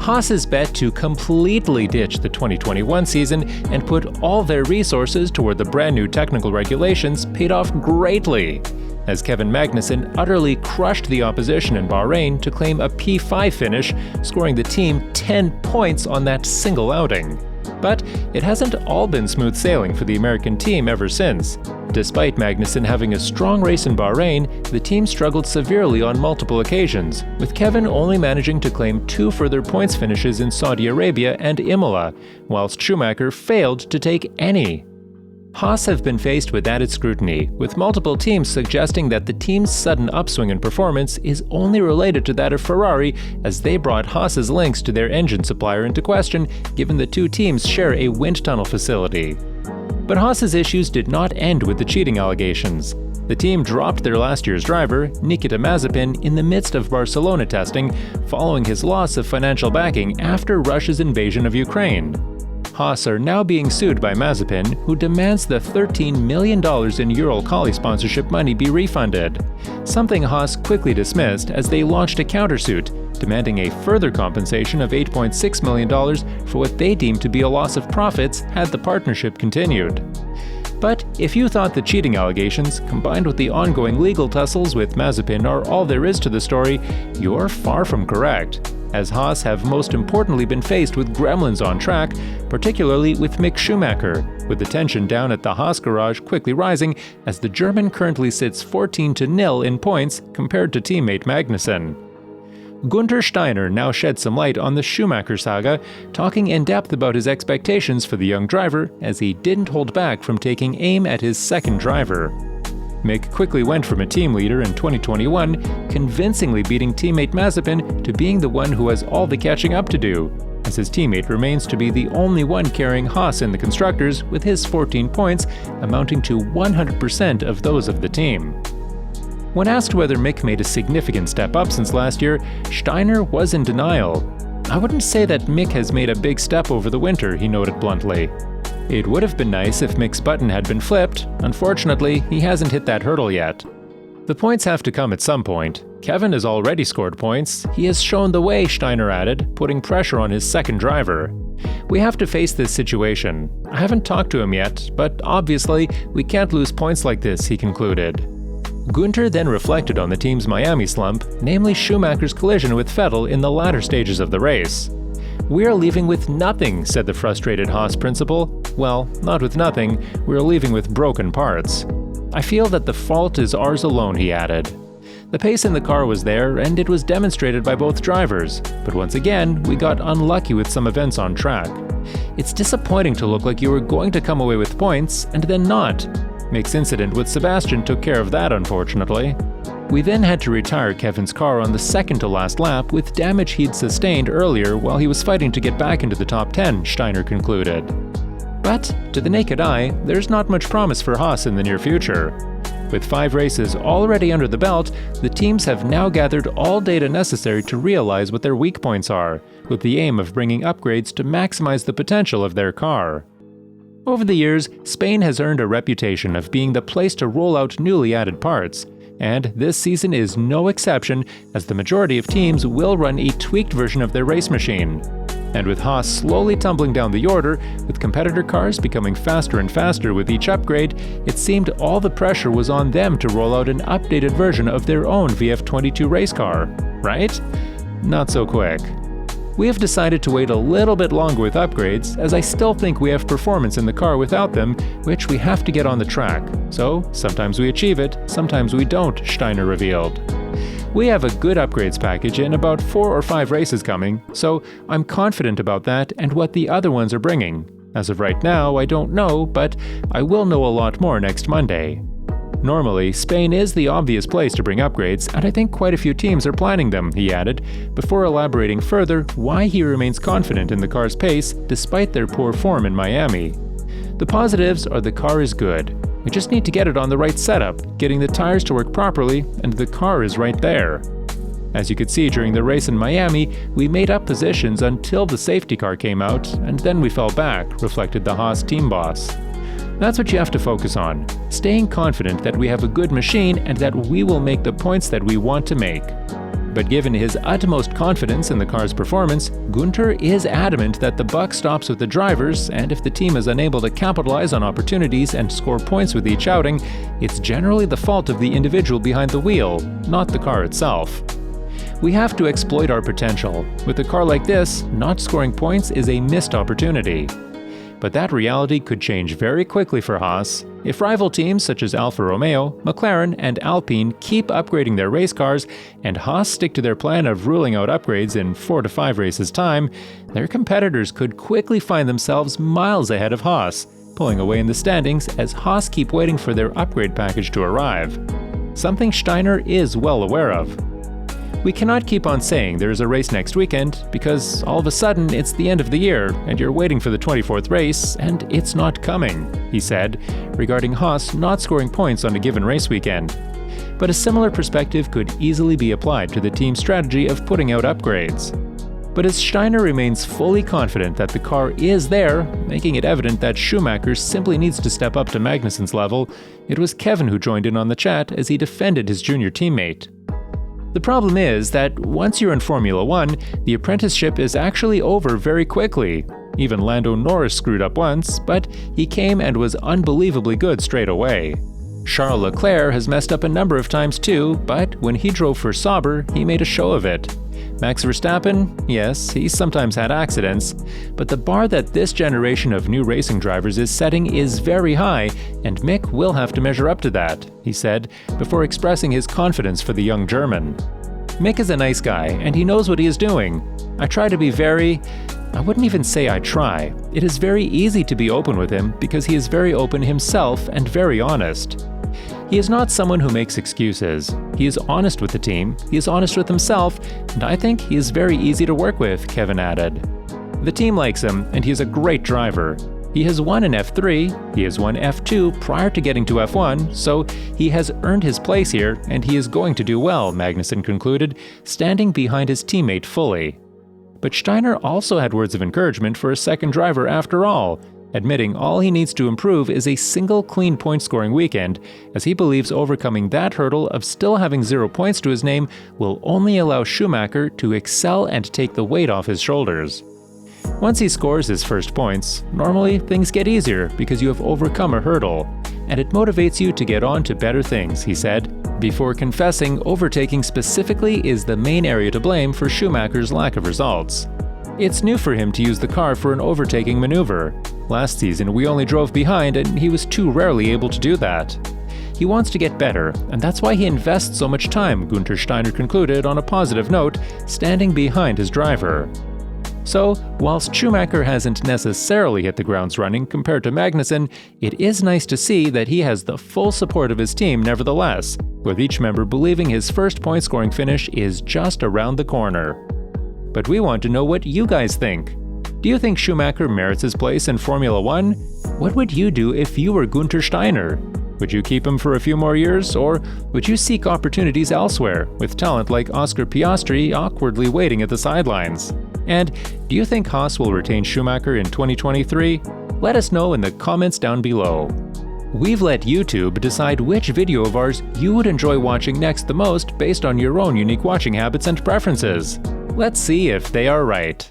Haas's bet to completely ditch the 2021 season and put all their resources toward the brand new technical regulations paid off greatly, as Kevin Magnussen utterly crushed the opposition in Bahrain to claim a P5 finish, scoring the team 10 points on that single outing. But it hasn't all been smooth sailing for the American team ever since. Despite Magnussen having a strong race in Bahrain, the team struggled severely on multiple occasions, with Kevin only managing to claim 2 further points finishes in Saudi Arabia and Imola, whilst Schumacher failed to take any. Haas have been faced with added scrutiny, with multiple teams suggesting that the team's sudden upswing in performance is only related to that of Ferrari, as they brought Haas's links to their engine supplier into question, given the two teams share a wind tunnel facility. But Haas's issues did not end with the cheating allegations. The team dropped their last year's driver, Nikita Mazepin, in the midst of Barcelona testing, following his loss of financial backing after Russia's invasion of Ukraine. Haas are now being sued by Mazepin, who demands the $13 million in Ural-Kali sponsorship money be refunded, something Haas quickly dismissed as they launched a countersuit, demanding a further compensation of $8.6 million for what they deemed to be a loss of profits had the partnership continued. But if you thought the cheating allegations, combined with the ongoing legal tussles with Mazepin, are all there is to the story, you're far from correct, as Haas have most importantly been faced with gremlins on track, particularly with Mick Schumacher, with the tension down at the Haas garage quickly rising as the German currently sits 14-0 in points compared to teammate Magnussen. Guenther Steiner now sheds some light on the Schumacher saga, talking in depth about his expectations for the young driver, as he didn't hold back from taking aim at his second driver. Mick quickly went from a team leader in 2021, convincingly beating teammate Mazepin, to being the one who has all the catching up to do, as his teammate remains to be the only one carrying Haas in the constructors with his 14 points, amounting to 100% of those of the team. When asked whether Mick made a significant step up since last year, Steiner was in denial. "I wouldn't say that Mick has made a big step over the winter," he noted bluntly. It would have been nice if Mick's button had been flipped. Unfortunately, he hasn't hit that hurdle yet. The points have to come at some point. Kevin has already scored points. He has shown the way, Steiner added, putting pressure on his second driver. "We have to face this situation. I haven't talked to him yet, but obviously, we can't lose points like this," he concluded. Guenther then reflected on the team's Miami slump, namely Schumacher's collision with Vettel in the latter stages of the race. "We are leaving with nothing," said the frustrated Haas principal. "Well, not with nothing, we are leaving with broken parts. I feel that the fault is ours alone," he added. The pace in the car was there, and it was demonstrated by both drivers, but once again, we got unlucky with some events on track. It's disappointing to look like you were going to come away with points, and then not. Mick's incident with Sebastian took care of that, unfortunately. We then had to retire Kevin's car on the second-to-last lap with damage he'd sustained earlier while he was fighting to get back into the top 10, Steiner concluded. But, to the naked eye, there's not much promise for Haas in the near future. With 5 races already under the belt, the teams have now gathered all data necessary to realize what their weak points are, with the aim of bringing upgrades to maximize the potential of their car. Over the years, Spain has earned a reputation of being the place to roll out newly added parts, and this season is no exception, as the majority of teams will run a tweaked version of their race machine. And with Haas slowly tumbling down the order, with competitor cars becoming faster and faster with each upgrade, it seemed all the pressure was on them to roll out an updated version of their own VF22 race car, right? Not so quick. We have decided to wait a little bit longer with upgrades, as I still think we have performance in the car without them, which we have to get on the track. So, sometimes we achieve it, sometimes we don't, Steiner revealed. We have a good upgrades package in about 4 or 5 races coming, so I'm confident about that and what the other ones are bringing. As of right now, I don't know, but I will know a lot more next Monday. Normally, Spain is the obvious place to bring upgrades, and I think quite a few teams are planning them, he added, before elaborating further why he remains confident in the car's pace despite their poor form in Miami. The positives are the car is good. We just need to get it on the right setup, getting the tires to work properly, and the car is right there. As you could see during the race in Miami, we made up positions until the safety car came out, and then we fell back, reflected the Haas team boss. That's what you have to focus on, staying confident that we have a good machine and that we will make the points that we want to make. But given his utmost confidence in the car's performance, Guenther is adamant that the buck stops with the drivers, and if the team is unable to capitalize on opportunities and score points with each outing, it's generally the fault of the individual behind the wheel, not the car itself. We have to exploit our potential. With a car like this, not scoring points is a missed opportunity. But that reality could change very quickly for Haas. If rival teams such as Alfa Romeo, McLaren, and Alpine keep upgrading their race cars, and Haas stick to their plan of ruling out upgrades in 4 to 5 races' time, their competitors could quickly find themselves miles ahead of Haas, pulling away in the standings as Haas keep waiting for their upgrade package to arrive. Something Steiner is well aware of. We cannot keep on saying there is a race next weekend, because all of a sudden it's the end of the year and you're waiting for the 24th race and it's not coming, he said, regarding Haas not scoring points on a given race weekend. But a similar perspective could easily be applied to the team's strategy of putting out upgrades. But as Steiner remains fully confident that the car is there, making it evident that Schumacher simply needs to step up to Magnussen's level, it was Kevin who joined in on the chat as he defended his junior teammate. The problem is that once you're in Formula 1, the apprenticeship is actually over very quickly. Even Lando Norris screwed up once, but he came and was unbelievably good straight away. Charles Leclerc has messed up a number of times too, but when he drove for Sauber, he made a show of it. Max Verstappen, yes, he's sometimes had accidents, but the bar that this generation of new racing drivers is setting is very high, and Mick will have to measure up to that, he said, before expressing his confidence for the young German. Mick is a nice guy, and he knows what he is doing. I try to be I wouldn't even say I try. It is very easy to be open with him because he is very open himself and very honest. He is not someone who makes excuses. He is honest with the team, he is honest with himself, and I think he is very easy to work with, Kevin added. The team likes him, and he is a great driver. He has won in F3, he has won F2 prior to getting to F1, so he has earned his place here, and he is going to do well, Magnussen concluded, standing behind his teammate fully. But Steiner also had words of encouragement for a second driver after all, admitting all he needs to improve is a single clean point-scoring weekend, as he believes overcoming that hurdle of still having 0 points to his name will only allow Schumacher to excel and take the weight off his shoulders. Once he scores his first points, normally things get easier because you have overcome a hurdle, and it motivates you to get on to better things, he said, before confessing overtaking specifically is the main area to blame for Schumacher's lack of results. It's new for him to use the car for an overtaking maneuver. Last season, we only drove behind, and he was too rarely able to do that. He wants to get better, and that's why he invests so much time, Guenther Steiner concluded on a positive note, standing behind his driver. So, whilst Schumacher hasn't necessarily hit the grounds running compared to Magnussen, it is nice to see that he has the full support of his team nevertheless, with each member believing his first point-scoring finish is just around the corner. But we want to know what you guys think. Do you think Schumacher merits his place in Formula 1? What would you do if you were Guenther Steiner? Would you keep him for a few more years, or would you seek opportunities elsewhere, with talent like Oscar Piastri awkwardly waiting at the sidelines? And do you think Haas will retain Schumacher in 2023? Let us know in the comments down below. We've let YouTube decide which video of ours you would enjoy watching next the most based on your own unique watching habits and preferences. Let's see if they are right.